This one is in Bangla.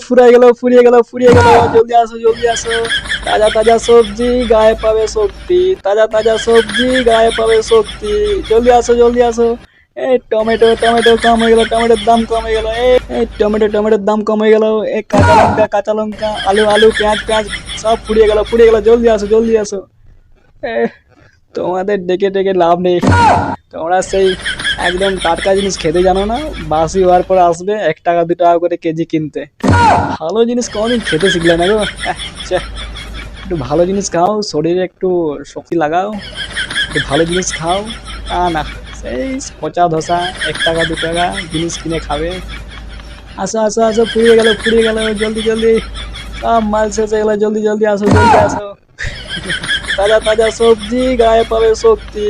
ফুরিয়ে গেল, জলদি আসো জলদি আসো। তাজা তাজা সবজি গায়ে পাবে শক্তি, তাজা তাজা সবজি গায়ে পাবে শক্তি। জলদি আসো জলদি আসো। এই টমেটো টমেটো কম হয়ে গেল, টমেটোর দাম কম হয়ে গেল। এই টমেটোর দাম কম হয়ে গেল। এই কাঁচা লঙ্কা, আলু আলু, পেঁয়াজ পেঁয়াজ, সব ফুরিয়ে গেল, জলদি আসো জলদি আসো। এ, তোমাদের ডেকে ডেকে লাভ নেই। তোমরা সেই একদম টাটকা জিনিস খেতে জানো না। বাসি হওয়ার পর আসবে 1 টাকা 2 টাকা করে কেজি কিনতে। ভালো জিনিস কোনোদিন খেতে শিখলে না গো। ছ্যা, একটু ভালো জিনিস খাও, শরীরে একটু শক্তি লাগাও, একটু ভালো জিনিস খাও। না, সেই পচা ধোসা, 1 টাকা 2 টাকা জিনিস কিনে খাবে। আসো আসো আসো, ফুরিয়ে গেল, জলদি জলদি। সব মাল শেষ হয়ে গেল, জলদি জলদি আসো জলদি আসো। তাজা তাজা সবজি গায়ে পাবে শক্তি,